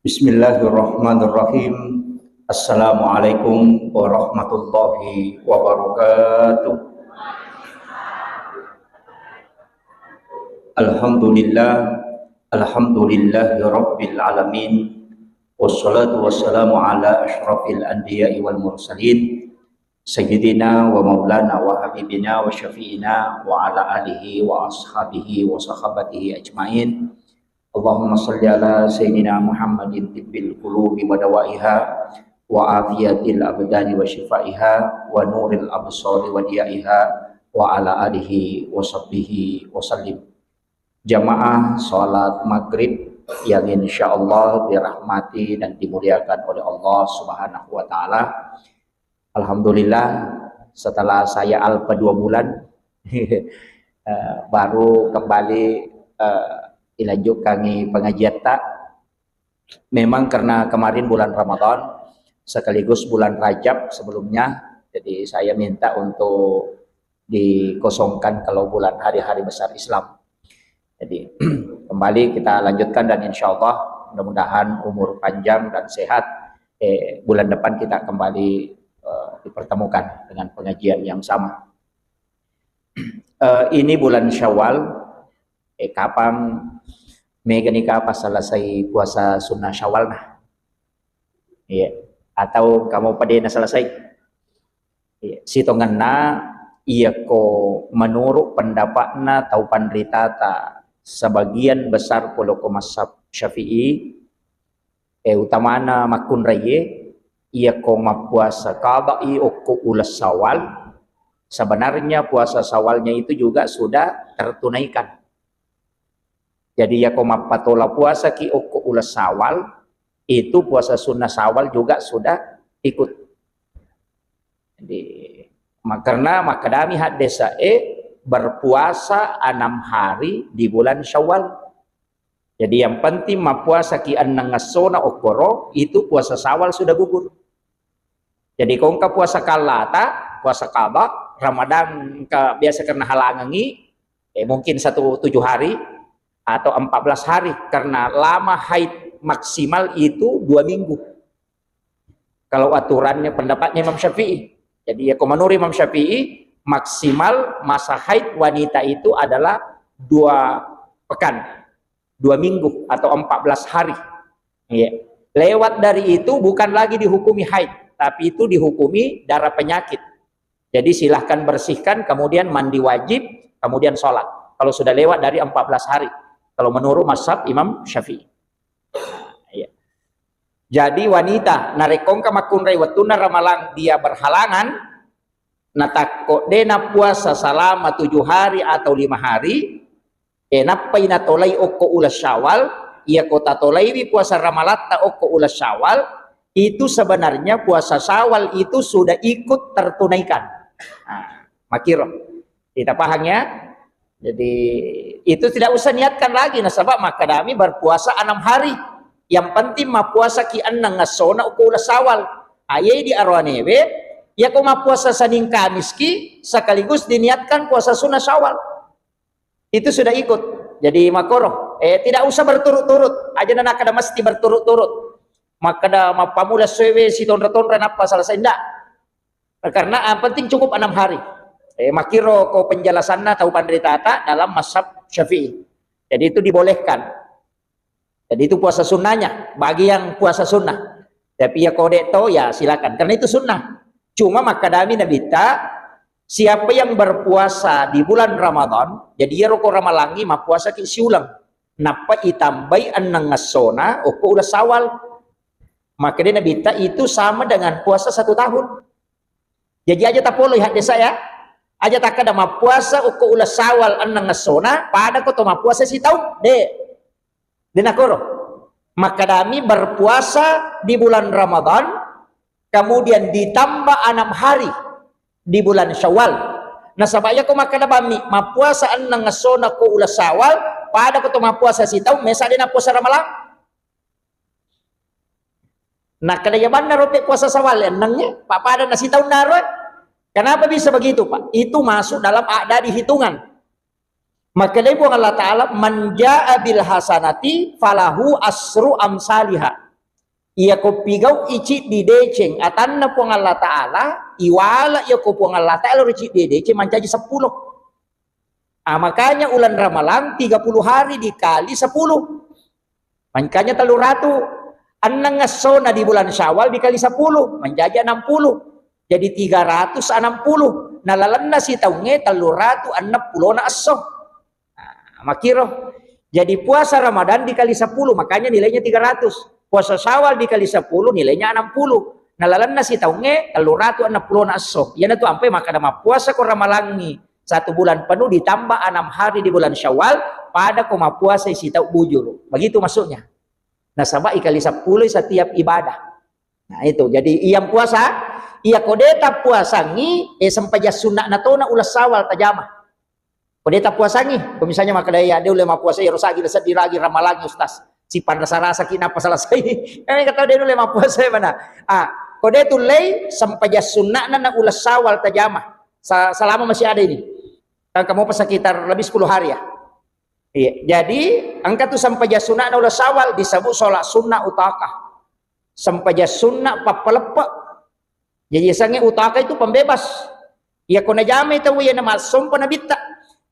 Bismillahirrahmanirrahim. Assalamualaikum warahmatullahi wabarakatuh. Alhamdulillah, alhamdulillahi rabbil alamin. Wassalatu wassalamu ala asyrafil anbiya'i wal mursalin sayyidina wa maulana wa habibina wa syafi'ina wa ala alihi wa ashabihi wa sahabatihi ajmain. Allahumma salli ala sayyidina Muhammadin tibbil qulubi wa dawaiha wa afiyatil abdani wa shifaiha wa nuril absari wa diyaiha wa ala alihi wa sahbihi wa sallim. Jamaah salat maghrib yang insyaallah dirahmati dan dimuliakan oleh Allah Subhanahu wa taala. Alhamdulillah, setelah saya alpa 2 bulan baru kembali dilanjut kami pengajian tak. Memang karena kemarin bulan Ramadan sekaligus bulan Rajab sebelumnya, jadi saya minta untuk dikosongkan kalau bulan hari-hari besar Islam. Jadi kembali kita lanjutkan dan insya Allah mudah-mudahan umur panjang dan sehat. Bulan depan kita kembali dipertemukan dengan pengajian yang sama. Ini bulan Syawal. Kapan mega nikah pas selesai puasa sunnah Syawal nah? Iya. Atau kamu pada selesai? Iya. Si tonganna iya ko menurut pendapatna atau pandritata sebagian besar puluh mazhab Syafi'i utamana makun raye iya ko mapuasa qada'i uku ulas Syawal. Sebenarnya puasa Syawalnya itu juga sudah tertunaikan. Jadi ya koma patola puasa ki uku ulas Syawal itu puasa sunnah Syawal juga sudah ikut. Jadi karena makadami had desa berpuasa 6 hari di bulan Syawal. Jadi yang penting mapuasa ki annang ngasona okoro itu puasa Syawal sudah gugur. Jadi kong ka puasa kalata, puasa qada, Ramadan ka biasa karena halangangi mungkin 7 hari atau 14 hari karena lama haid maksimal itu 2 minggu. Kalau aturannya pendapatnya Imam Syafi'i. Jadi ya menurut Imam Syafi'i maksimal masa haid wanita itu adalah 2 pekan, 2 minggu atau 14 hari. Ya. Lewat dari itu bukan lagi dihukumi haid, tapi itu dihukumi darah penyakit. Jadi silahkan bersihkan, kemudian mandi wajib, kemudian sholat. Kalau sudah lewat dari 14 hari. Kalau menurut mazhab Imam Syafi'i. Ya. Jadi wanita narekongka makunrai watuna ramalang dia berhalangan natako dena puasa selama 7 hari atau 5 hari napai natolai oko ulas Syawal ia kota tolaiwi puasa ramalatta oko ulas Syawal itu sebenarnya puasa Syawal itu sudah ikut tertunaikan. Nah, makiro kita paham ya. Jadi itu tidak usah niatkan lagi nasabak makadami berpuasa 6 hari. Yang penting mapuasa ki annang ngasona uku ulas Syawal. Ayai di arwanewe ya kau mapuasa Senin Kamis ki sekaligus diniatkan puasa sunnah Syawal. Itu sudah ikut. Jadi makoro tidak usah berturut-turut. Aja nak ada mesti berturut-turut. Makada mapamula sewe si tonra-tonra apa selesai ndak. Karena yang penting cukup 6 hari. Makiro ko penjelasannya tahu pandritata dalam mazhab Syafi'i. Jadi itu dibolehkan. Jadi itu puasa sunnahnya bagi yang puasa sunnah. Tapi ya kode to ya silakan karena itu sunnah. Cuma makadami nabita siapa yang berpuasa di bulan Ramadan jadi ya roko ramalangi mapuasa ki siulang. Napa itambai annang ngasona uko ulas Syawal. Maka dia nabita itu sama dengan puasa 1 tahun. Jadi aja tak boleh hati saya. Aja tak ada mapuasa uko ulas Syawal annang ngasona pada ko to mapuasa si tahun de nakoro. Maka kami berpuasa di bulan Ramadan kemudian ditambah 6 hari di bulan Syawal. Nah sabaya ko maka bami mapuasa annang ngasona ko ulas Syawal pada ko to mapuasa si tahun mesa de na puasa Ramalan. Nah kadayaban na rote puasa Syawal annangnya pada na si tahun narot. Kenapa bisa begitu Pak? Itu masuk dalam ada di hitungan. Maka dia Allah Ta'ala, man ja'a bil hasanati falahu asru amsalihah. Ia ko pigau ichi di deceng atanna po Allah Ta'ala iwala ia ko po Allah Ta'ala ichi di deceng mancaji 10. Makanya ulan Ramalan 30 hari dikali 10 makanya 300. Anang ngasona di bulan Syawal dikali 10 menjadi 60, jadi 360. Nalalanna si taunge 360 na aso. Makiro jadi puasa Ramadan dikali 10 makanya nilainya 300. Puasa Syawal dikali 10 nilainya 60. Nalalanna si taunge 360 na aso. Yan itu ampe maka nama puasa ko Ramalangi 1 bulan penuh ditambah 6 hari di bulan Syawal pada koma puasa si tau bujur. Begitu maksudnya. Nah sabah ikali 10 setiap ibadah. Nah itu jadi iyang puasa iya kodeta puasangi sampaja sunnah natona ulas Syawal tajama. Kodeta puasangi misalnya maka daya ada ulama puasa ya rosagi sedih lagi Ramalangi ustaz. Si pan rasa-rasa kinapa selesai. Kami kata dia ulama puasa mana? Kode tu lay sampaja sunnah na ulas Syawal tajama. Selama masih ada ini. Kamu pas sekitar lebih 10 hari ya. Iya, jadi angka tu sampaja sunnah na ulas Syawal disebut sholat sunnah utakah. Sampaja sunnah papalepa. Jadi sange utaka itu pembebas. Ya kona jama itu ya nama sumpa nabita.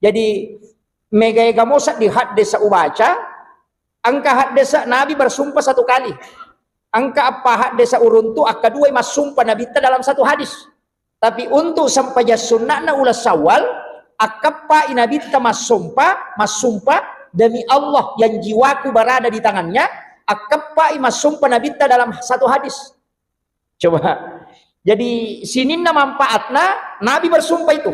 Jadi megay gamosa di hadis sa ubaca. Angka hadis sa Nabi bersumpah 1 kali. Angka apa hadis sa uruntu kedua mas sumpah nabita dalam 1 hadis. Tapi untuk sampaja sunnah na ulas Syawal akapa inabita mas sumpah demi Allah yang jiwaku berada di tangannya. Akapa mas sumpah nabita dalam 1 hadis. Coba. Jadi sininna manfaatna Nabi bersumpah itu.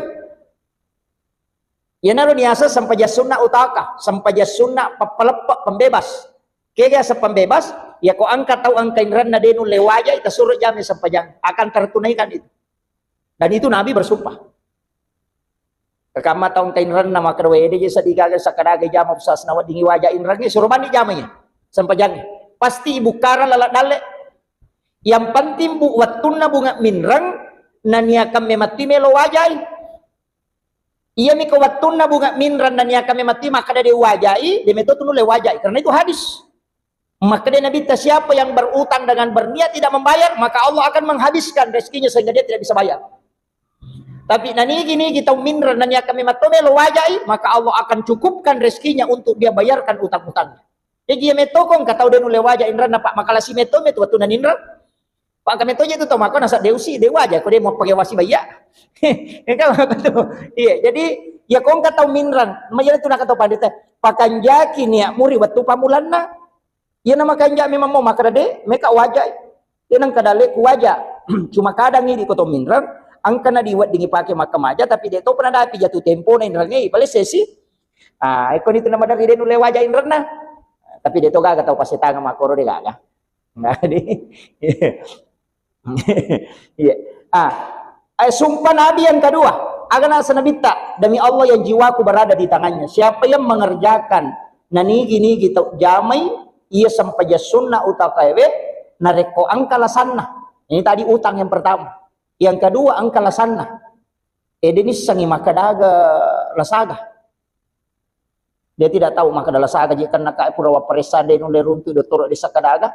Ya naruh niasa sampaja sunnah utaka, sampaja sunnah papalepa pembebas. Kaya sa pembebas, ya ko angka tahu angka inran na denu lewaja ita suruh jami sampajang akan tertunaikan itu. Dan itu Nabi bersumpah. Kakama taong kainran na makarwe ede sa digagal sa kadagay jama pusas na wadingi waja inran ni suruh mandi jamanya sampajang. Pasti ibu kara lalat dale. Yang penting bu watun na bunga minrang nania kami mati melo wajai. Iya mi watun na bunga minrang nania kami mati maka dari wajai demeto tunu le wajai karena itu hadis. Maka dia Nabi siapa yang berutang dengan berniat tidak membayar maka Allah akan menghabiskan rezekinya sehingga dia tidak bisa bayar. Tapi nani gini kita minrang nania kami mati melo wajai maka Allah akan cukupkan rezekinya untuk dia bayarkan utang-utangnya. Jadi dia metokong kata udah nule wajah inran pak makalah si meto waktu naninran. Pak kami itu tuh maka nasa deusi dewa aja, kau dia mau pakai wasi bayak. Iya, jadi ya kau nggak tahu minran, macam itu nak kata pandita. Pakanjaki nih muri waktu pamulanna. Ya nama kanja memang mau makan deh, mereka wajah. Dia nang kadale ku wajah. Cuma kadang ini kau tahu minran, angka na diwat dingi pakai makam aja, tapi dia tahu pernah ada jatuh tempo na inrannya, paling sesi. Ikon itu nama dari dia nule wajah inran na. Tapi dia tahu gak tahu pasti tangan makoro dia gak. Nggak deh. Iya. Sumpah Nabi yang kedua, agana sanabita demi Allah yang jiwaku berada di tangannya. Siapa yang mengerjakan nani gini gitu jamai ia sampaja sunnah utakawe nareko angkala sanna. Ini tadi utang yang pertama. Yang kedua angkala sanna. Denis sangi makadaga lasaga. Dia tidak tahu maka dalam saga jika nak purawa peresa de nule runtu do toro di sakadaga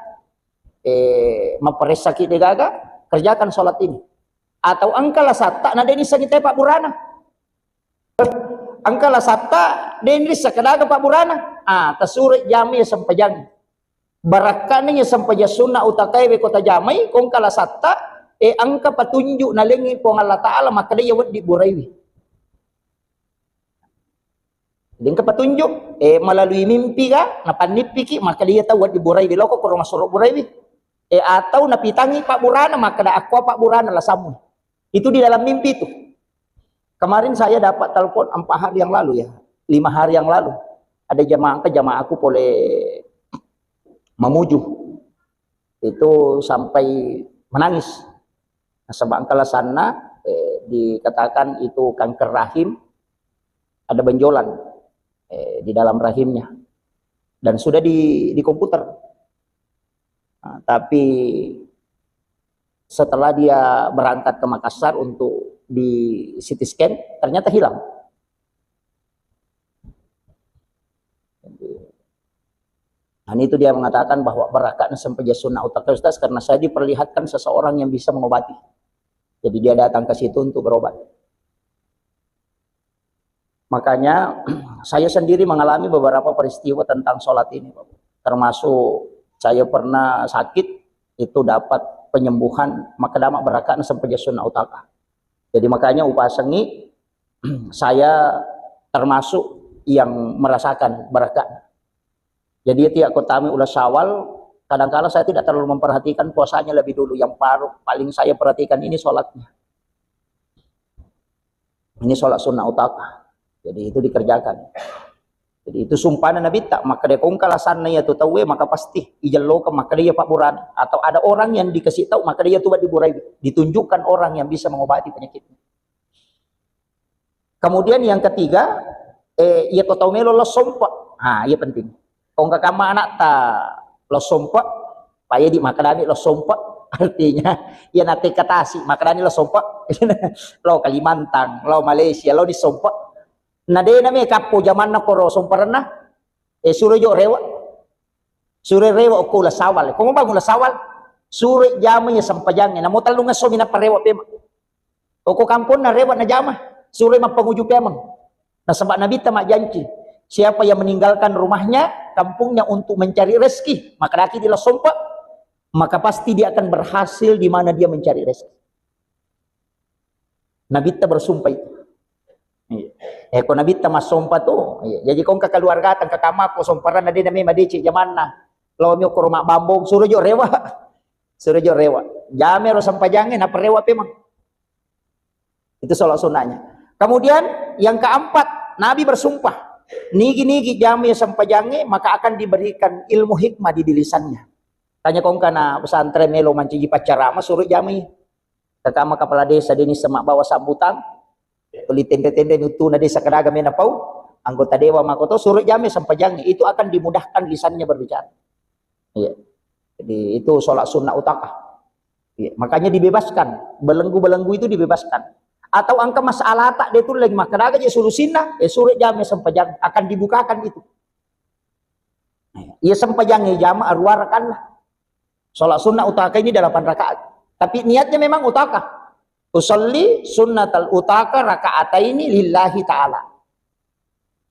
memperesa ki degaga kerjakan sholat ini atau angkala satta na deni sagite Pak Burana angkala satta deni sakadaga Pak Burana tasure jami sampajang barakane sampaja sunnah utakai we kota jamai kong kala satta angka patunjuk na lengi po Allah Taala maka dia wad di buraiwi. Dengan petunjuk melalui mimpi ka napanipiki maka dia tahu di burai biloko ko masuk burai atau napitangi Pak Burana maka da aku Pak Burana lah samu. Itu di dalam mimpi itu. Kemarin saya dapat telepon 4 hari yang lalu ya, 5 hari yang lalu. Ada jamaah aku boleh memuju. Itu sampai menangis. Nah, sebab angkala sana dikatakan itu kanker rahim, ada benjolan di dalam rahimnya dan sudah di komputer. Tapi setelah dia berangkat ke Makassar untuk di CT scan ternyata hilang. Nah, itu dia mengatakan bahwa berakaat sampai sunnah utaka Ustaz, karena saya diperlihatkan seseorang yang bisa mengobati. Jadi dia datang ke situ untuk berobat. Makanya saya sendiri mengalami beberapa peristiwa tentang sholat ini, termasuk saya pernah sakit, itu dapat penyembuhan maka damak berakaat sampai sunnah utaka. Jadi makanya upasengi saya termasuk yang merasakan berakaat. Jadi tiap kotami ulah Syawal, kadang-kadang saya tidak terlalu memperhatikan puasanya lebih dulu. Yang paling saya perhatikan ini sholatnya. Ini sholat sunnah utaka. Jadi itu dikerjakan. Jadi itu sumpahan Nabi tak, maka dia kong kalasan ya tu tahu maka pasti ijallo ke maka dia pak buran. Atau ada orang yang dikasih tahu maka dia tuh diburai. Ditunjukkan orang yang bisa mengobati penyakitnya. Kemudian yang ketiga, ia kau tahu melo lo sompak. Iya penting. Kung kakama anak ta lo sompak, paya di makadani lo sompak, artinya ya nate katasi makadani lo sompak, lo Kalimantan, lo Malaysia, lo di sompak. Nade na me kapo zaman na koro somparan na, sure jo rewa, sure rewa o kula sawal. Kung bangun la sawal, sure jama ya sampajangnya, namo talunga so mina parewa pema. O ko kampon na rewa na jama, sure mapanguju pemang. Nasabak nabi tamak janji. Siapa yang meninggalkan rumahnya, kampungnya untuk mencari rezeki, maka daki dia sompak, maka pasti dia akan berhasil di mana dia mencari rezeki. Nabi ta bersumpah itu. Kau Nabi ta mas sumpah tuh. Jadi kau ke keluarga tang ke kamar ko somparan nadi nami madici zaman na. Lawa mi ko rumah bambong suruh jo rewa. Suruh jo rewa. Jame ro sampajangin apa rewa pemang. Itu sholat sunnahnya. Kemudian yang keempat, Nabi bersumpah. Nigi-nigi jami sampajange maka akan diberikan ilmu hikmah di lisannya. Tanya kong kana pesantren melo manciji pacarama suruh jami. Kakama kepala desa dini semak bawa sambutan. Tuli tende-tende nutu na desa kadaga mena pau. Anggota dewa makoto suruh jami sampajange itu akan dimudahkan lisannya berbicara. Iya. Jadi itu sholat sunnah utaka. Iya. Makanya dibebaskan. Belenggu-belenggu itu dibebaskan. Atau angka masalah tak dia tu lagi makadaga je solusinya sore jam sampajang akan dibukakan itu. Ia sampajang jam arwarakan lah. Salat sunnah utaka ini 8 rakaat. Tapi niatnya memang utaka. Usolli sunnatal utaka rakaataini lillahi ta'ala.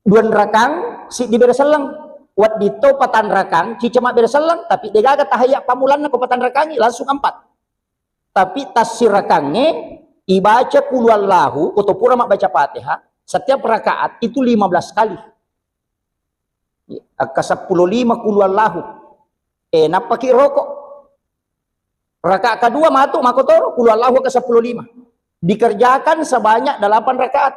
2 rakang si diberi selang. Wat dito patan rakang ci cuma beri selang tapi degaga tahayya pamulan na ko patan rakangi langsung 4. Tapi tasir rakangnya ibaca qul huwallahu atau pura mak baca Fatihah setiap rakaat itu 15 kali. Ke 15 qul huwallahu. Napaki rokok. Rakaat kedua matuk makotor qul huwallahu ke 15. Dikerjakan sebanyak 8 rakaat.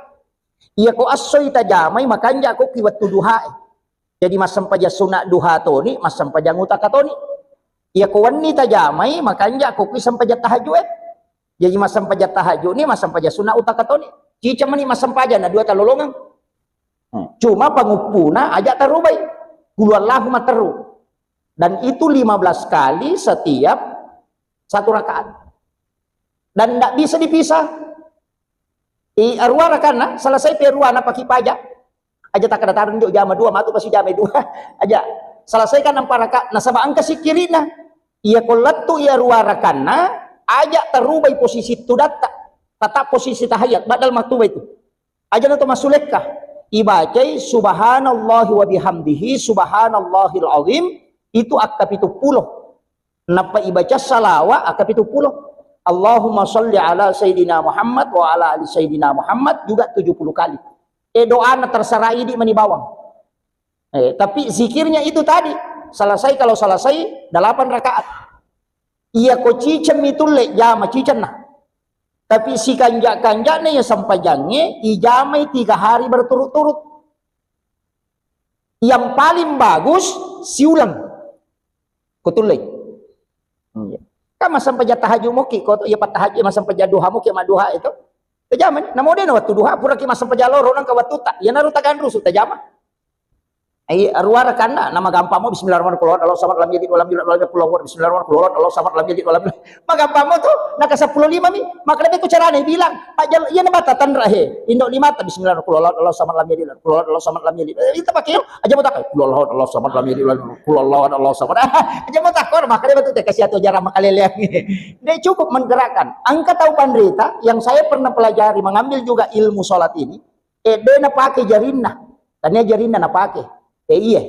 Iya ko asoy tajamay makanja ko kiwat duha. Jadi mas sampaja sunat duha toni, mas sampaja ngutaka toni. Iya ko wanni tajamay makanja ko ki sampaja tahajud. Jadi masam paja tahajud ni masam paja sunat utaka toni. Cica mani masam paja na 2 talolongan. Cuma pangupuna aja tarubai. Qulhuwallahu materu. Dan itu 15 kali setiap 1 rakaat. Dan tidak bisa dipisah. Arwah rakana selesai perua na paki paja. Aja tak ada tarun jok jama 2 matu pasti jama 2. Aja selesaikan 4 rakaat. Nasaba angka sikirina. Ia kolatu ia arwah rakana aja terubai posisi itu tetap posisi tahiyat badal maktuba itu aja nato masulekah ibacai subhanallahi wa bihamdihi subhanallahil azim itu akap itu 10 napa ibaca salawa akap itu 10 Allahumma sholli ala sayyidina Muhammad wa ala ali sayyidina Muhammad juga 70 kali doa na terserah ini menibawang tapi zikirnya itu tadi selesai kalau selesai 8 rakaat. Iya ko cicem itu le jama cicem nah. Tapi si kanjak-kanjaknya ya sampajangnya ijamai 3 hari berturut-turut. Yang paling bagus siulang. Kutulay. Kan masam paja tahajud mo ki ko ya patahajud masam paja duha mo ki maduha itu. Tajaman namo den waktu duha pura ki masam paja loro nang ka watu ta. Ya naru tagan rusu tajama. arwah kana nama gampang mo bismillahirrahmanirrahim Allah samad lam yalid walam yulad walam yakul lahu kufuwan ahad bismillahirrahmanirrahim Allah samad lam yalid walam yulad magampang mo to naka 15 mi maka lebih ko carane bilang pajal iya na bata tanra he indok 5 bismillahirrahmanirrahim Allah samad lam yalid Allah samad lam yalid itu pakai aja mo tak Allah samad lam yalid Allah samad aja mo tak kor maka lebih tu kasih atau jarang makalele dia cukup menggerakkan angka tahu pandrita yang saya pernah pelajari mengambil juga ilmu salat ini dia na pakai jarinna tanya jarinna na pakai iya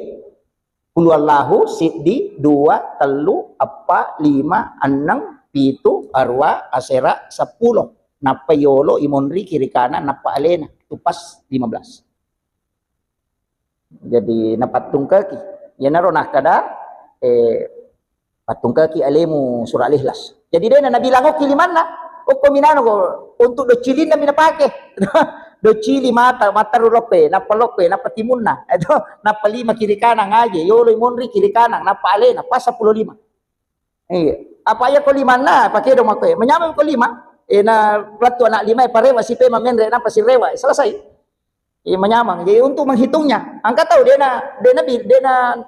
Qul Allahu siddi 2 3 4 5 6 7 arwa asera 10 napa yolo imonri kiri kanan napa alena itu pas 15 jadi napatung kaki ya naronah kada patung kaki alemu surah al-ikhlas jadi dia nabi bilang oke limana o kominano ko untuk docilin na minapake docili mata rulope napalope napatimunna itu napa 5 kiri kanan aja yolo imonri kiri kanan napa alena pas 15 iya apa ya ko 5 na pakai dong aku menyamam ko 5 na platu anak 5 parewa si pe mamenre napa si rewa selesai menyamang jadi untuk menghitungnya angka tahu dia na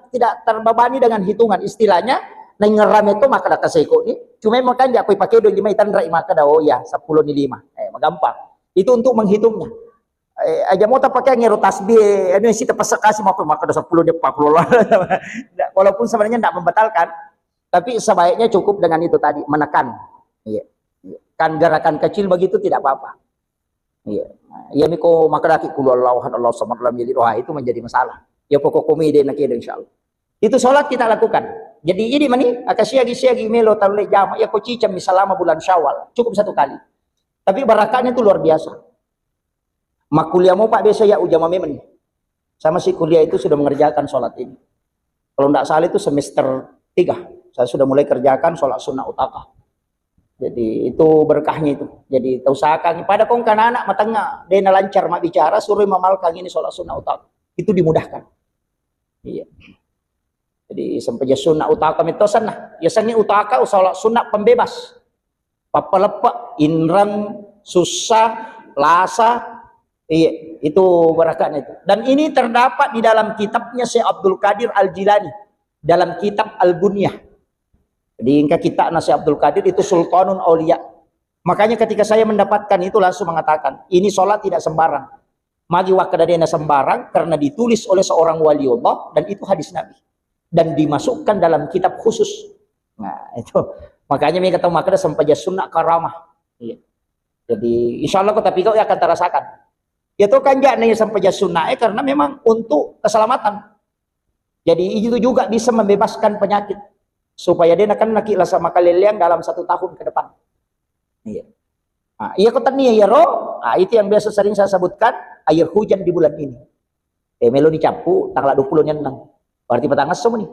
tidak terbebani dengan hitungan istilahnya na ngeram itu maka dah kaseko ni cuma makan dia aku pakai 5 itan rai maka dah oh ya 10 ni 5 gampang itu untuk menghitungnya aja mau tak pakai ngero tasbih ini sih terpaksa kasih maka dah 10 dia 40 walaupun sebenarnya tidak membatalkan tapi sebaiknya cukup dengan itu tadi menekan iya kan gerakan kecil begitu tidak apa-apa iya ya miko maka daki qul Allahu ahad Allahu samad lam yalid itu menjadi masalah ya pokok komedi nak kira insyaallah itu salat kita lakukan jadi ini mani akasiagi melo talule jama ya ko cicam selama bulan Syawal cukup 1 kali tapi barakahnya itu luar biasa mak kuliah mau Pak biasa ya ujama memen sama si kuliah itu sudah mengerjakan sholat ini kalau tidak salah itu semester 3 saya sudah mulai kerjakan sholat sunnah utaka jadi itu berkahnya itu jadi usahakan pada kong anak matangnya dia lancar mak bicara suruh mamalkan ini sholat sunnah utaka itu dimudahkan iya jadi sampai sunnah utaka mitosan nah biasanya utaka sholat sunnah pembebas papalepak inran susah lasa iya itu barakatnya itu dan ini terdapat di dalam kitabnya Syekh Abdul Qadir Al-Jilani dalam kitab Al-Bunyah jadi ingka kita Syekh Abdul Qadir itu Sultanun Aulia makanya ketika saya mendapatkan itu langsung mengatakan ini sholat tidak sembarang magi wakadadena sembarang karena ditulis oleh seorang waliullah dan itu hadis Nabi dan dimasukkan dalam kitab khusus nah itu makanya mereka tahu makanya sampai sunnah karamah iya. Jadi insya Allah tapi kau akan terasakan ya tuh kan jangan sampai sunnah karena memang untuk keselamatan jadi itu juga bisa membebaskan penyakit supaya dia akan nak sama kaliliang dalam 1 tahun ke depan iya iya kau tanya ya roh itu yang biasa sering saya sebutkan air hujan di bulan ini melo dicapu tanggal 20 berarti petangas semua nih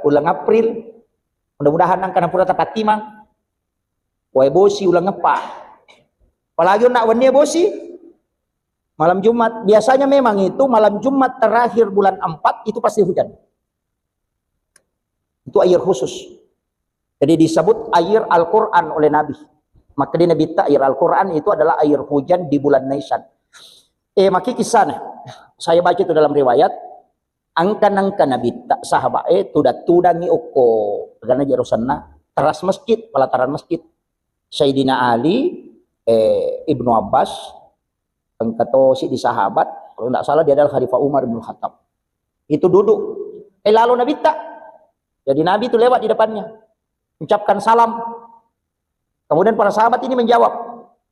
bulan April mudah-mudahan angkana pura tapat timang wae bosi ulang ngepa apalagi nak wani bosi malam Jumat biasanya memang itu malam Jumat terakhir bulan 4 itu pasti hujan itu air khusus jadi disebut air Al-Quran oleh Nabi maka di Nabi air Al-Quran itu adalah air hujan di bulan Nisan maki kisahnya saya baca itu dalam riwayat angka Nabi sahabat tudangi oko karena jarusanna teras masjid pelataran masjid Sayyidina Ali Ibnu Abbas angkato si di sahabat kalau tidak salah dia adalah Khalifah Umar bin Khattab itu duduk lalu Nabi tak jadi Nabi itu lewat di depannya ucapkan salam kemudian para sahabat ini menjawab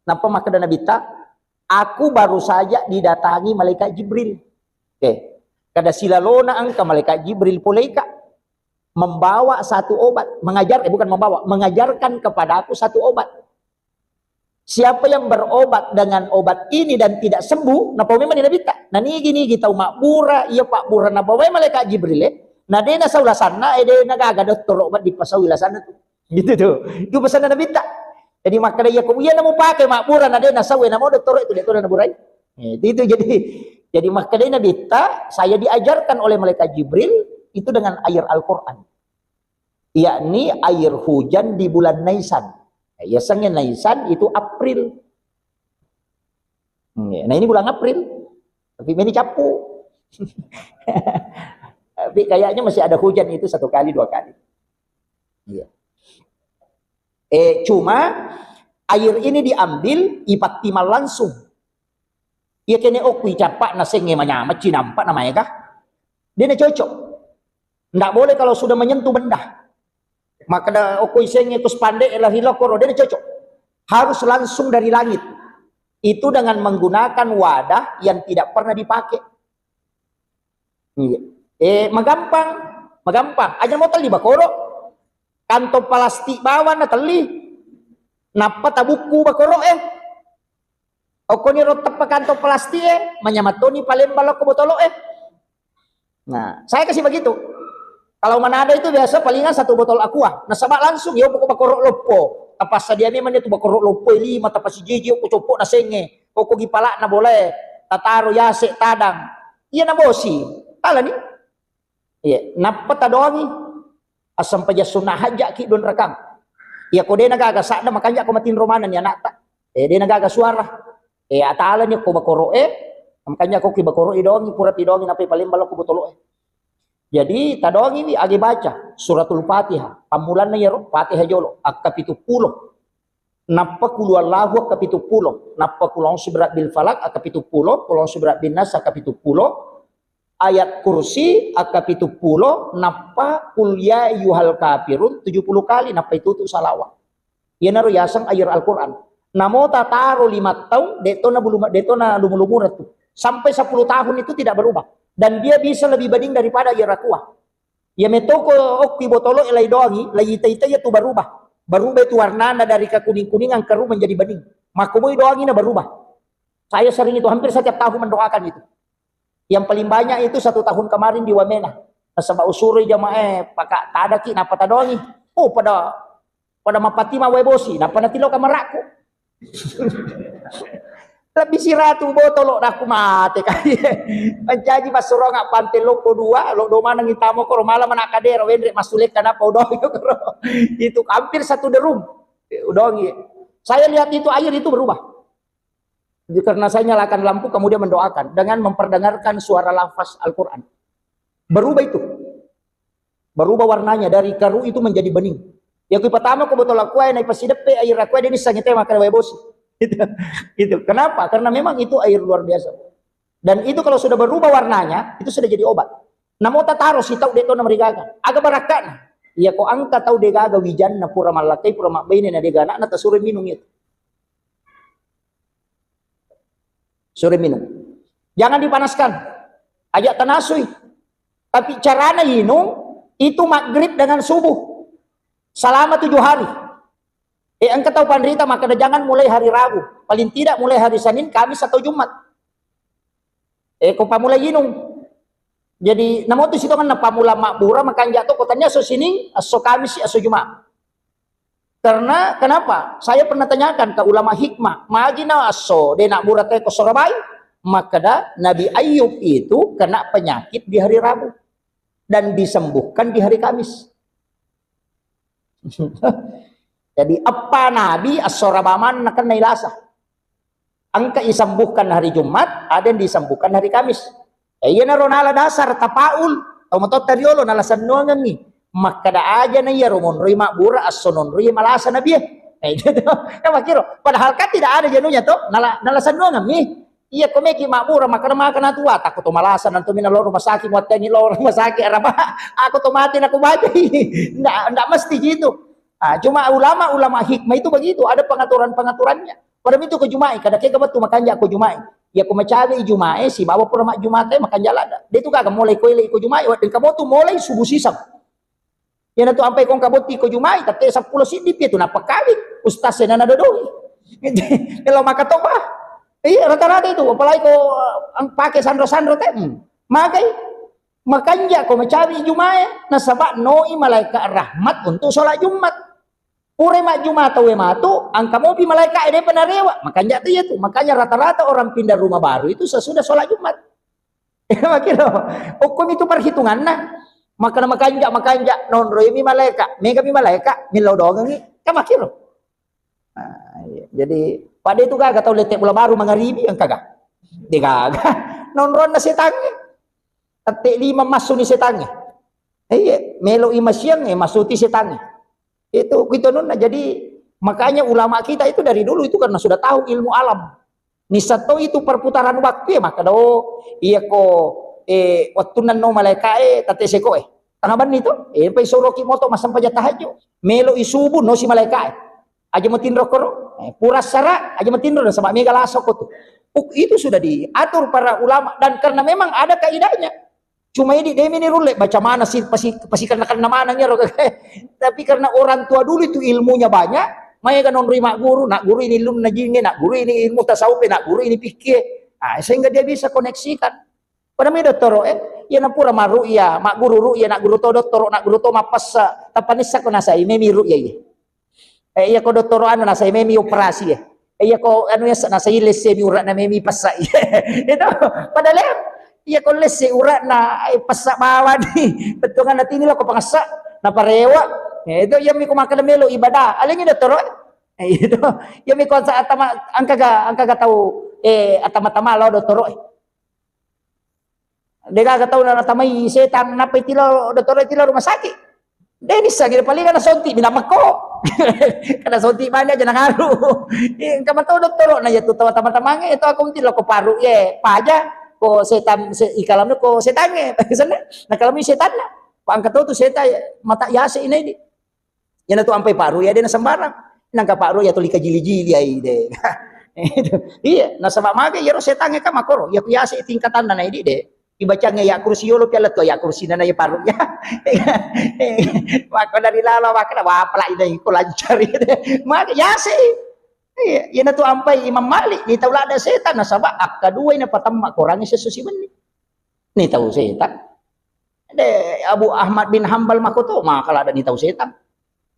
napa maka Nabi tak aku baru saja didatangi malaikat Jibril kada silalona angka malaikat Jibril puleka membawa satu obat mengajarkan kepada aku satu obat siapa yang berobat dengan obat ini dan tidak sembuh napa memang tidak bisa nah ini gini kita makbura iya pak bura napa wae malaikat Jibril nah dia nasa ulasana dia nagaga dokter obat di pasau ulasana tuh gitu tuh itu pesan Nabi tak jadi maka dia kemudian mau pakai makbura nah dia nasa we namo dokter itu dia tuh naburai itu jadi makanya Nabi saya diajarkan oleh malaikat Jibril itu dengan air Al-Quran yakni air hujan di bulan Nisan biasanya Nisan itu April nah ini bulan April tapi ini capu Tapi kayaknya masih ada hujan itu 1 kali 2 kali. Iya. Cuma air ini diambil ipatimal langsung. Ia kene okui capak na senge manyamat cinampak namanya kah? Dia na cocok. Nggak boleh kalau sudah menyentuh benda. Maka da okui senge kus pandai elah hilokoro dia na cocok. Harus langsung dari langit. Itu dengan menggunakan wadah yang tidak pernah dipakai. Iya. Magampang. Aja mau tali bakoro. Kantong plastik bawah na tali. Napa tabuku bakoro Oko ni rotap pa kantong plastik manyamatoni palembal ako botolo Nah, saya kasih begitu. Kalau Manado itu biasa palingan 1 botol aqua. Nasabak langsung ya pokok bakoro lopo. Tapas dia memang itu bakoro lopo 5 tapas si jiji ko copok na senge. Oko gipala na boleh. Tataro yase tadang. Iya na bosi. Tala ni. Iya, napa tadoangi. Asam paja sunah haja ki don rakam. Iya ko de nagaga sada makanya ko matin romanan ya nakta. De nagaga suara. Atala niya ko bakoro makanya ko kibakoro idongi pura idongi napi palembal ko botolo Jadi tadongi wi agi baca suratul Fatihah. Pamulan na yero Fatihah jolo akapitu pulo. Napa kulu Allahu akapitu pulo. Napa kulong subrat bil falak akapitu pulo, kulong subrat bin nas akapitu pulo. Ayat kursi akapitu pulo, napa kul ya ayyuhal kafirun 70 kali napa itu tu salawat. Yan naro yasang ayat Al-Qur'an. Namo tataro 5 tahun, deto na lumulumurat tuh. Sampai 10 tahun itu tidak berubah. Dan dia bisa lebih banding daripada Yerakua. Ya metoko okti botolo elai doangi, lai ita ya tuh berubah. Berubah itu warnanya dari kekuning-kuningan keruh menjadi bening. Makumui doangi na berubah. Saya sering itu, hampir setiap tahun mendoakan itu. Yang paling banyak itu 1 tahun kemarin di Wamena. Nasabak usuri jamaah pakak tadaki napa tadoangi. Oh pada mapatima webosi, napa natilo kamaraku. Lebih si ratu botolok dah aku mati kaya menjanji masuro ngak pantelok ko 2 lo do mana ngitamo ko malam anak kadero wendrek masulek kenapa udah itu hampir 1 derum udah saya lihat itu air itu berubah karena saya nyalakan lampu kemudian mendoakan dengan memperdengarkan suara lafaz Al-Quran berubah warnanya dari keruh itu menjadi bening. Yang pertama ko botol aqua naik pasidepe air aqua ini sangite makan wae bos. Itu. Kenapa? Karena memang itu air luar biasa. Dan itu kalau sudah berubah warnanya, itu sudah jadi obat. Namo tataro si tau deto na marigaga. Aga barakan. Iya ko angka tau degaga wijan na pura malakai pura makbaini na degana na tasure minum itu. Sore minum. Jangan dipanaskan. Ajak tanasui. Tapi caranya minum itu maghrib dengan subuh. Selama 7 hari. Engkau tahu pandrita maka jangan mulai hari Rabu. Paling tidak mulai hari Senin, Kamis atau Jumat. Kau pamulai inung. Jadi namo tu situ kan pamula makbura makan jatuh kotanya so sini, so Kamis, so Jumat. Karena kenapa? Saya pernah tanyakan ke ulama hikmah, magina aso de nak burate ko Surabaya, maka dah Nabi Ayub itu kena penyakit di hari Rabu dan disembuhkan di hari Kamis. Jadi apa Nabi as-sorabaman akan nailasa angka disembuhkan hari Jumat ada yang disembuhkan hari Kamis iya na ronala dasar tapaul atau matot tariolo nalasan nuangan ni maka da aja na iya rumon rima bura as-sonon rima malasa nabi itu ya makiro padahal kan tidak ada jenuhnya tuh nalasan nuangan ni iya komeki makbura maka makan tua takut to malasan nanti minalo rumah sakit muat tangi lo rumah sakit araba aku to mati aku baca ndak mesti gitu. Cuma ulama hikmah itu begitu, ada pengaturannya. Pada itu ke Jumai, kada kaya betul makan jak ke Jumai. Ya ku mencari Jumai, si bawa pura mak Jumat makan jalan. Dia tu kagak mulai koile ke Jumai, dan kamu tu mulai subuh sisam. Ya na tu sampai kong kaboti ke Jumai, tapi 10 sidip itu napa kali ustaz na nadodoi. Kalau maka toba. Iya rata-rata itu, apalagi ko pakai sandro-sandro teh. Makanya ko mencari Jumai, nasabak noi malaikat rahmat untuk sholat Jumat. Ure mak Jumat atau matu, angka mau pi malaikat ini penarewa. Makanya itu, makanya rata-rata orang pindah rumah baru itu sesudah sholat Jumat. Makanya, hukum itu perhitungan nah. Makanya non roimi malaikat, mega pi malaikat, milau doang ni, kan makanya. Jadi pada itu kagak tahu letek bola baru mengaribi yang kagak. Dia kagak. Non ron na setan. Tatik 5 masuk ni setannya. Iya, melo imasiang masuti setannya. Itu kita nun. Jadi makanya ulama kita itu dari dulu itu karena sudah tahu ilmu alam. Nisato itu perputaran waktu ya, maka iya ko waktu nanno malaikat tate seko tangaban itu pa isoroki moto masam paja tahajud melo isubu no si malaikat aja matindro koro puras sara aja matindro sama mega lasok itu. Itu sudah diatur para ulama dan karena memang ada kaidahnya. Cuma ini demi ini rule baca mana sih pasti karena mananya tapi karena orang tua dulu itu ilmunya banyak. Maya kan nonri mak guru, nak guru ini ilmu najingnya, nak guru ini ilmu tasawuf, nak guru ini pikir. Sehingga dia bisa koneksikan. Pada medo toro ya napura maru ya, mak guru nak guru todo toro, nak guru to mapasa, tapanisa ko nasa memi ru ya. Iya ko toro ano nasa memi operasi ya. Iya ko ano ya nasa lesse mi urat na memi pasa. Itu padahal iya ko lesse urat na pasa bawa di. Betungan natin nila ko pangasa na parewa. Itu yang mi kumakan melo ibadah. Alin yung toro. Itu yang mi kon sa atama angkaga tahu atama-tama law do toro. Dega tahu na tamay setan napay tilo do toro tilo rumah sakit. Denis sa gina palingan na sonti minamako. Kana sonti man aja nangaru. Kaman tahu do toro na yato tama-tama itu akong tilo ko paru paja ko setan ikalam ko setan sana. Nakalam setan na. Paangkat to setan mata yase ini. Yan na ampay paru ya din na sembarang. Nangka paru ya tuli ka jili-jili ay de. Iya, nasa mamage yero setange ka makoro. Ya kuyasa tingkatan na idi de. Ibaca nga ya kursi yolo pialat ko ya kursi na ya paru ya. Mako dari lalo maka na wapala ida ko lancar ide. Maka yase. Iya, yan na ampay Imam Malik ni taulada setan na saba akadua na patamma korangnya sesusiban ni. Ni tahu setan. De Abu Ahmad bin Hambal makoto makalada ni tahu setan.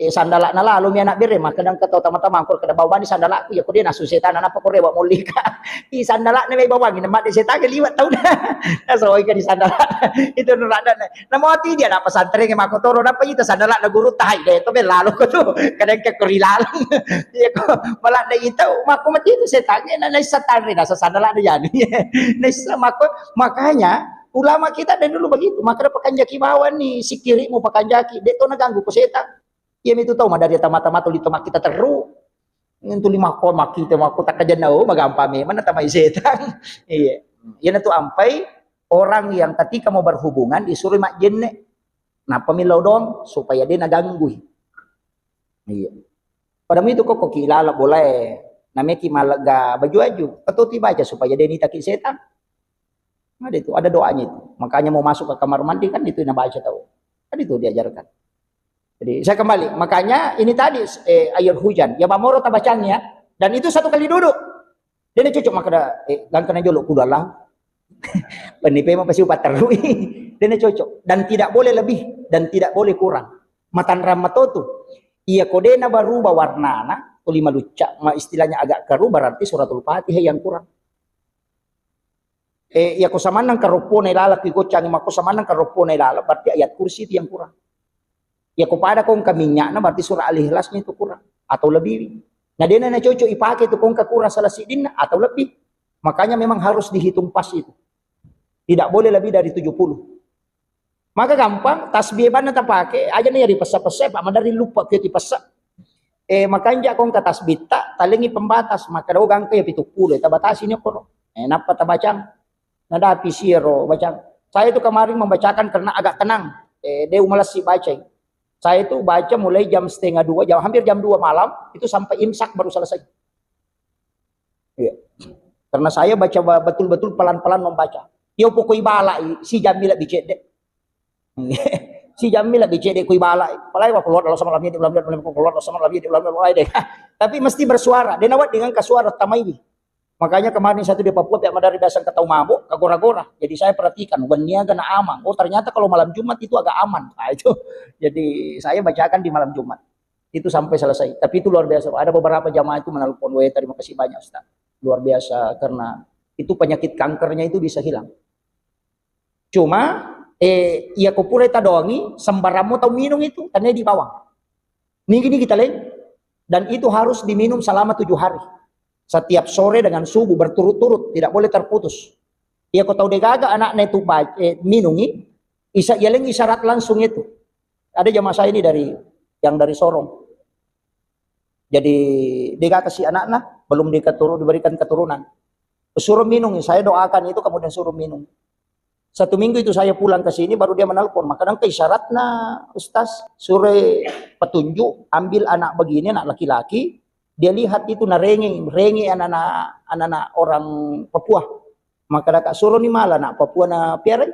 Sandala na lalo mi anak bire makadang kato tama-tama angkor kada bawa ni sandala ku ya ko din asu setan na pa ko rewa molika i sandala na may bawang na mati setan liwat taw na nasoy ka di sandala itu nurada na mo ti dia na pasantre nga makotoro na pa ito sandala na guru tahay de to be lalo ko to kadang ka kurilalang ya ko wala na ito makumati ito setan na naisatan rin sa sandala na yan naisa makanya ulama kita dari dulu begitu maka pakanjaki bawan ni si kiri mo pakanjaki deto naganggu ko setan. Iya itu tahu madari mata-mata tuli tomak kita teru. Ngin tuli mako kita mako tak kajan nao magampame mana tamay setan. Iya. Yan itu ampai orang yang ketika mau berhubungan disuruh mak jenne. Nah pemilau dong supaya dia naganggu. Iya. Padahal itu kok kilala boleh. Nameki malaga baju-baju. Patuti baca supaya dia nitaki setan. Ada itu, ada doanya itu. Makanya mau masuk ke kamar mandi kan itu yang baca tahu. Kan itu diajarkan. Jadi saya kembali, makanya ini tadi air hujan, ya mamoro tabacangnya, dan itu satu kali duduk. Dia cocok maka gangkana jolo kudalah. Penipe mah pasti upat terui. Dia cocok dan tidak boleh lebih dan tidak boleh kurang. Matan ramatotu. Iya kodena baru warnana, lima lucak, istilahnya agak keruh berarti suratul Fatihah yang kurang. Ya kusamanang karopone lala kikocang ma kusamanang karopone lala berarti ayat kursi itu yang kurang. Ya kepada kong kaminya na berarti surah Al-Ikhlasnya itu kurang atau lebih. Nah dia na cocok ipakai itu kong kurang salah sidin atau lebih. Makanya memang harus dihitung pas itu. Tidak boleh lebih dari 70. Maka gampang tasbih mana tak pakai aja nih di pesa-pesa Pak Madari lupa ke pesa. Makanya kong kata tasbih tak talengi pembatas maka do gang ke 70 ta batasinya kok. Napa ta bacang. Nada pisiro bacang. Saya itu kemarin membacakan karena agak tenang. Dia malas si baca. Saya itu baca mulai jam 1:30, hampir jam 2 malam, itu sampai imsak baru selesai. Ya. Karena saya baca betul-betul pelan-pelan membaca. Yo pokoi bala si Jamila bicede. Si Jamila bicede kui bala. Palai wa keluar dalam sama lamnya keluar sama lamnya deh. Tapi mesti bersuara. Dia nawat dengan kasuara tamaiwi. Makanya kemarin satu di Papua tiap dari dasar ketau mabuk, kagora-gora. Jadi saya perhatikan, waniaga na aman. Oh ternyata kalau malam Jumat itu agak aman. Nah, itu. Jadi saya bacakan di malam Jumat. Itu sampai selesai. Tapi itu luar biasa. Ada beberapa jamaah itu menelpon, terima kasih banyak Ustaz. Luar biasa karena itu penyakit kankernya itu bisa hilang. Cuma iya kupure tadoangi sembaramu tau minum itu tanya di bawah. Gini kita lain. Dan itu harus diminum selama 7 hari. Setiap sore dengan subuh berturut-turut, tidak boleh terputus. Iya kau tahu degaga anaknya itu minungi, isyarat langsung itu. Ada jamaah saya ini dari Sorong. Jadi degaga si anak belum diberikan keturunan. Suruh minum, saya doakan itu kemudian suruh minum. 1 minggu itu saya pulang ke sini baru dia menelpon. Makanya ke isyaratnya Ustaz, suruh petunjuk, ambil anak begini, anak laki-laki, dia lihat itu rengi anak orang Papua. Maka kakak suruh ni malah anak Papua na piara.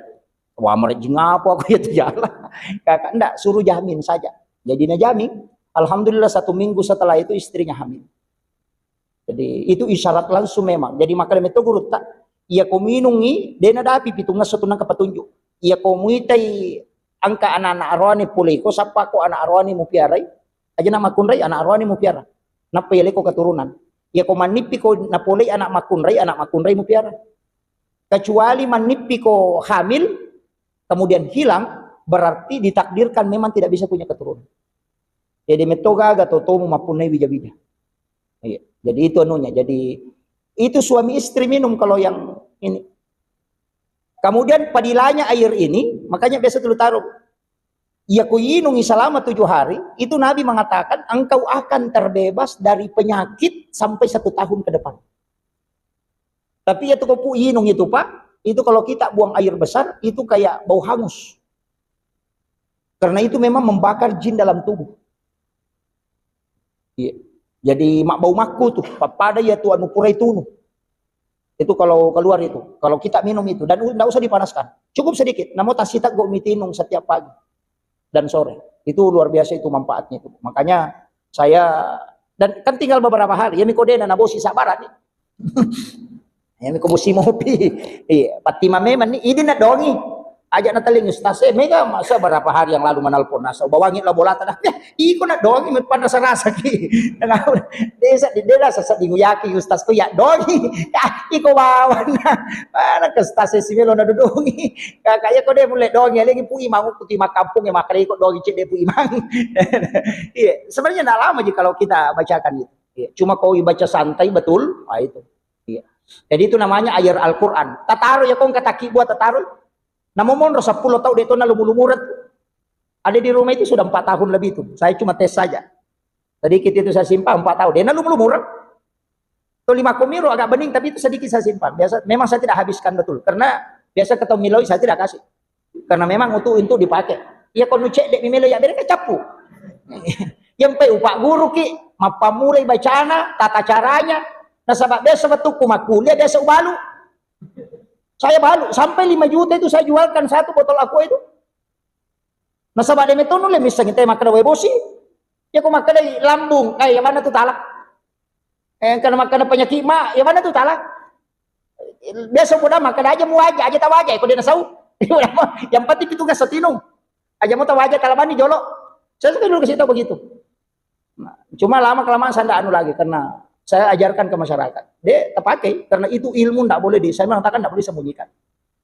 Wah mereka ngapa aku itu jalan. Kakak enggak, suruh jamin saja. Jadi na jamin. Alhamdulillah 1 minggu setelah itu istrinya hamil. Jadi itu isyarat langsung memang. Jadi makanya itu guru tak. Ia kau minungi, dia ada api pitungnya satu nangka petunjuk. Ia kau muitai angka anak-anak arwani pulih. Kau sapa kau anak arwani mu piarai. Aja nama kunrai anak arwani mu piara. Napa ya kau keturunan. Ia kau manipi kau napolei anak makunrai mu piara. Kecuali manipi kau hamil, kemudian hilang, berarti ditakdirkan memang tidak bisa punya keturunan. Jadi metoga atau tomu mapunai bija-bija. Iya. Jadi itu anunya. Jadi itu suami istri minum kalau yang ini. Kemudian padilanya air ini, makanya biasa dulu taruh. Ya kuinungi selama 7 hari, itu Nabi mengatakan engkau akan terbebas dari penyakit sampai 1 tahun ke depan. Tapi ya tuh kau inung itu Pak, itu kalau kita buang air besar, itu kayak bau hangus. Karena itu memang membakar jin dalam tubuh. Iya. Jadi mak bau maku tuh, pada ya tuan ukurai tunu. Itu kalau keluar itu, kalau kita minum itu dan tidak usah dipanaskan, cukup sedikit. Namun tasita go mitinung setiap pagi dan sore. Itu luar biasa itu manfaatnya itu. Makanya saya dan kan tinggal beberapa hari. Ya mikodena nabosi sabaran nih. Ya mikobosi mopi. Iya, patima memang ini nak dongi. Ajak nataling Ustaz, mega masa berapa hari yang lalu menelpon nasa bawangin lah bola tanah. Iko nak dongi pada rasa ki. Desa di desa sa dinguyaki Ustaz ko ya dongi. Iko bawan na. Para ke Ustaz si melo na dongi. Kakaya ko de mulai dongi lagi pu imang kuti makampung ya makare ko dongi cek de pu imang. Iya, sebenarnya enggak lama aja kalau kita bacakan itu. Iya, cuma kau baca santai betul, itu. Iya. Jadi itu namanya air Al-Qur'an. Tataru ya kong kataki buat tataru. Namun 10 tahun dia itu lumur-lumurat. Ada di rumah itu sudah 4 tahun lebih itu. Saya cuma tes saja. Sedikit itu saya simpan 4 tahun. Dia lumur-lumurat. Itu 5 komiro agak bening tapi itu sedikit saya simpan. Biasa memang saya tidak habiskan betul. Karena biasa ketemu miloi saya tidak kasih. Karena memang untuk dipakai. Ya kalau cek dek miloi ya mereka capu. Yang pe upak guru ki, mapamulai bacana, tata caranya. Nah sebab biasa betul kumakulia biasa ubalu. Saya balu, sampai 5 juta itu saya jualkan 1 botol aqua itu. Nah sahabat demi itu nulis misalnya kita makan webosi. Ya kok makan lambung, yang mana tuh talak? Karena makan penyakit mak, yang mana tuh talak? Biasa udah makan aja mu aja tahu aja, kok dia nasau. Yang penting itu gak setinung. Aja mau tahu aja kalau mani jolok. Saya dulu kasih tahu begitu. Nah, cuma lama kelamaan saya tidak anu lagi karena saya ajarkan ke masyarakat. Dia terpakai karena itu ilmu tidak boleh saya mengatakan tidak boleh sembunyikan.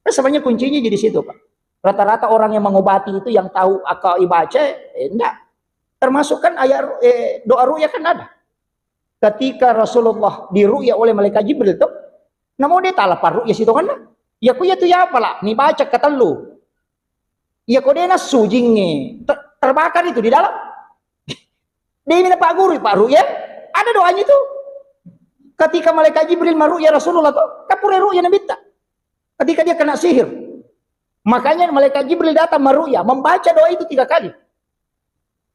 Nah, sebenarnya kuncinya di situ, Pak. Rata-rata orang yang mengobati itu yang tahu akal ibaca, enggak. Termasuk kan ayat doa ru'ya kan ada. Ketika Rasulullah diru'ya oleh malaikat Jibril tuh, namun dia talapar ru'ya situ kan? Ya ku ya tu ya apalah, ni baca kata lu. Ya kau dia nasu jingnya terbakar itu di dalam. Dia minta Pak Guru, Pak Ru'ya, ada doanya itu. Ketika malaikat Jibril maru'ya Rasulullah tuh, kapure ru'ya Nabi tak. Ketika dia kena sihir. Makanya malaikat Jibril datang maru'ya, membaca doa itu 3 kali.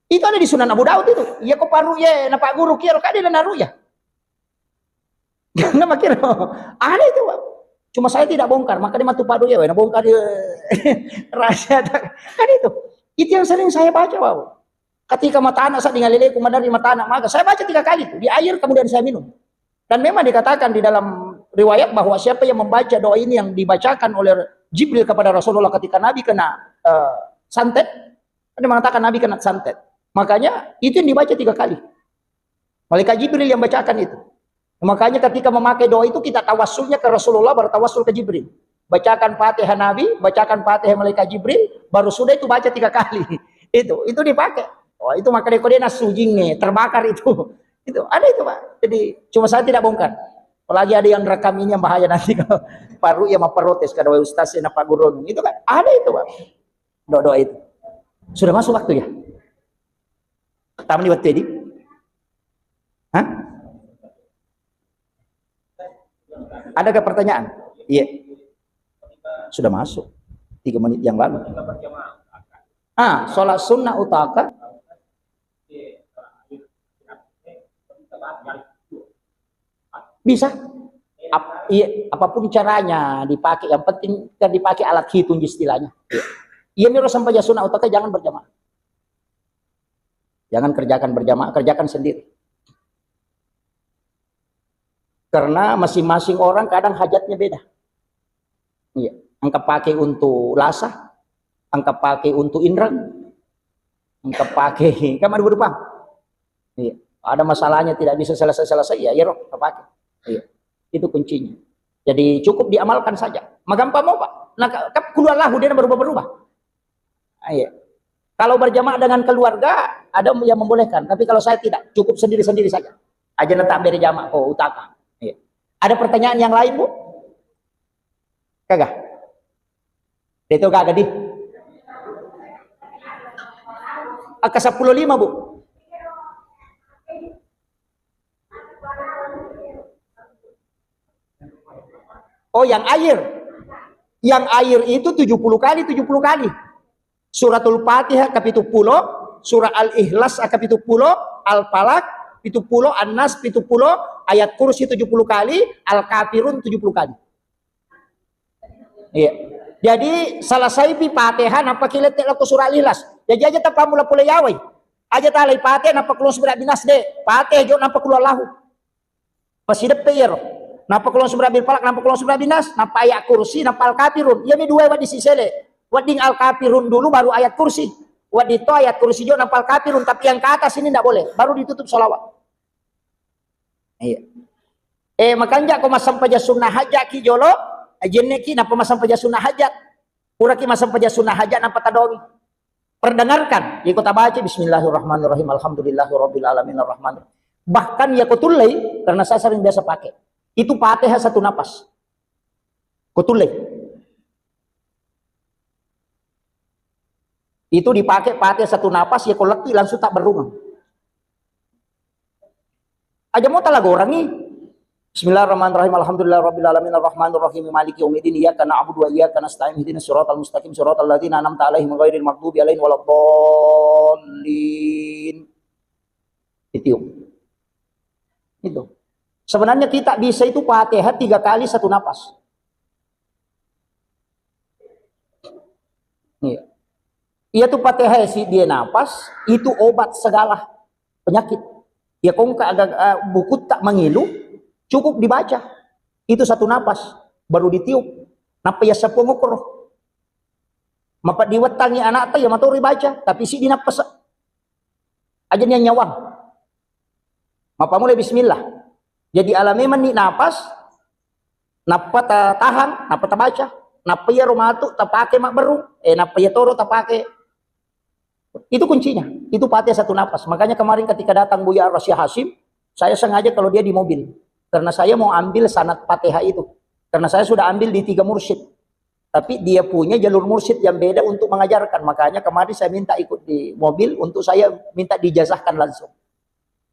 Itu ada di Sunan Abu Daud itu. Ya kok paru'ya, na Pak Guru kira kan dia naru'ya. Jangan makir. Ada itu, Pak. Cuma saya tidak bongkar, maka dia matu Pak Ru'ya, na bongkar dia rahasia. Kan itu. Itu yang sering saya baca, Pak. Ketika mata anak saya dengan leleku dari mata anak maka saya baca 3 kali itu di air kemudian saya minum. Dan memang dikatakan di dalam riwayat bahwa siapa yang membaca doa ini yang dibacakan oleh Jibril kepada Rasulullah ketika Nabi kena santet, dia mengatakan Nabi kena santet. Makanya itu yang dibaca 3 kali. Malaikat Jibril yang bacakan itu. Makanya ketika memakai doa itu kita tawassulnya ke Rasulullah baru tawassul ke Jibril. Bacakan Fatihah Nabi, bacakan Fatihah malaikat Jibril, baru sudah itu baca 3 kali. Itu dipakai. Oh itu maka dia nasujingnya terbakar itu. Itu ada itu Pak. Jadi cuma saya tidak bongkar. Apalagi ada yang rekam ini yang bahaya nanti kalau paru ya mau protes kada ustaz na Pak Guru. Itu kan ada itu, Pak. Doa itu. Sudah masuk waktu ya? Taman di waktu ini? Hah? Adakah pertanyaan? Iya. Sudah masuk. 3 menit yang lalu. Sholat sunnah utaka. Bisa. Iya, apapun caranya dipakai, yang penting kan dipakai alat hitung istilahnya. Iya miro sampai sunnah utaka jangan berjamaah. Jangan kerjakan berjamaah, kerjakan sendiri. Karena masing-masing orang kadang hajatnya beda. Iya, angka pakai untuk lasah, angka pakai untuk indran, angka pakai kamar berubah. Iya, ada masalahnya tidak bisa selesai-selesai ya, ya roh, pakai. Iya, itu kuncinya. Jadi cukup diamalkan saja. Magampang mau Pak. Nah, keluar lahu dia berubah-berubah. Iya. Kalau berjamaah dengan keluarga ada yang membolehkan, tapi kalau saya tidak, cukup sendiri-sendiri saja. Aja netak beri jamaah utama. Iya. Ada pertanyaan yang lain, Bu? Kagak? Itu kagak di? Ke 10.5, Bu. Oh, yang air. Yang air itu 70 kali, 70 kali. Suratul Fatihah ke 70, surah Al-Ikhlas ke 70, Al-Falaq 70, An-Nas 70, ayat kursi 70 kali, Al-Kafirun 70 kali. Iya. Jadi selesai pi Fatihah napa kilet laku surah Al-Ikhlas. Jadi aja tapa mula pula yawai. Aja talai Fatihah napa keluar surah binas de. Fatihah jo napa keluar lahu. Pasidep peyero. Napa keluar surah bil Falaq napa keluar surah binas, napa ayat kursi napa Al-Kafirun. Ya mi dua di sisele. Wading Al-Kafirun dulu baru ayat kursi. Wadito ayat kursi jo napa Al-Kafirun, tapi yang ke atas ini tidak boleh. Baru ditutup sholawat. Iya. Makanya kau masam paja sunnah hajat ki jolo, ajenne ki napa masam paja sunnah hajat. Ura ki masam paja sunnah hajat napa tadawi. Perdengarkan, ya kota baca bismillahirrahmanirrahim alhamdulillahirabbil alamin arrahmanir. Bahkan ya kutulai karena saya sering biasa pakai. Itu Fatihah satu napas. Kutulai. Itu dipakai Fatihah satu napas ya kolektif langsung tak berumah. Aja mau talaga orang nih. Bismillahirrahmanirrahim. Alhamdulillahirabbil alamin arrahmanir rahim maliki yaumiddin iyyaka na'budu wa iyyaka nasta'in ihdinas siratal mustaqim siratal ladzina an'amta 'alaihim ghairil maghdubi 'alaihim waladdallin. Itu. Sebenarnya kita bisa itu Fatihah 3 kali satu napas. Iya. Iya tuh Fatihah sih dia napas, itu obat segala penyakit. Ya kong agak buku tak mengilu, cukup dibaca. Itu satu napas, baru ditiup. Napa ya sepungukro. Mapa diwetangi anak ya matori baca, tapi si dinapas aja niya nyawang. Mapa mulai bismillah. Jadi alami mani napas, napa tahan, napa baca. Napa ya rumatu tak pakai mak beru, napa ya toro tak pakai. Itu kuncinya, itu Fatihah satu napas. Makanya kemarin ketika datang Buya Rasya Hasim, saya sengaja kalau dia di mobil, karena saya mau ambil sanad Fatihah itu, karena saya sudah ambil di 3 mursyid, tapi dia punya jalur mursyid yang beda untuk mengajarkan. Makanya kemarin saya minta ikut di mobil untuk saya minta dijazahkan langsung.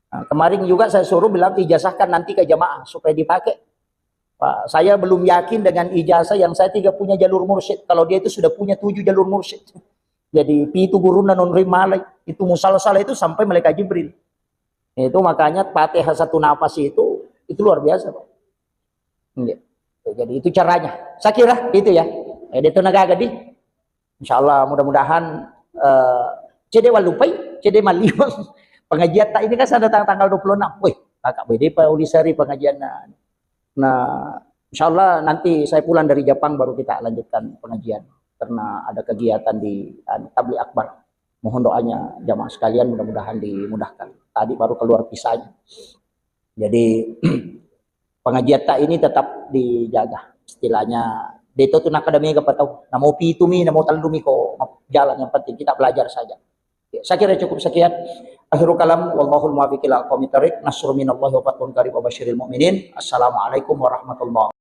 Nah, kemarin juga saya suruh bilang ijazahkan nanti ke jamaah supaya dipakai. Pak, saya belum yakin dengan ijazah yang saya 3 punya jalur mursyid. Kalau dia itu sudah punya 7 jalur mursyid. Jadi pitu guru non rimalai itu musalah itu sampai malaikat Jibril. Itu makanya Fatihah satu napas itu luar biasa, Pak. Jadi itu caranya. Saya kira itu ya. Itu naga gadi. Insyaallah mudah-mudahan cede walupai, cede maliwang. Pengajian tak ini kan ada tanggal 26. Wih, kakak BD Pak Ulisari pengajian. Nah, insyaallah nanti saya pulang dari Jepang baru kita lanjutkan pengajian. Karena ada kegiatan di Tabligh Akbar. Mohon doanya jamaah sekalian mudah-mudahan dimudahkan. Tadi baru keluar pisahnya. Jadi pengajian tak ini tetap dijaga. Istilahnya deto tu nak akademi ke patau. Namo pitumi, namo talumi ko jalan yang penting kita belajar saja. Saya kira cukup sekian. Akhirul kalam, wallahul muwaffiq ila aqwamit thariq. Nasrun minallahi wa fathun qarib wa basyiril mu'minin. Assalamualaikum warahmatullahi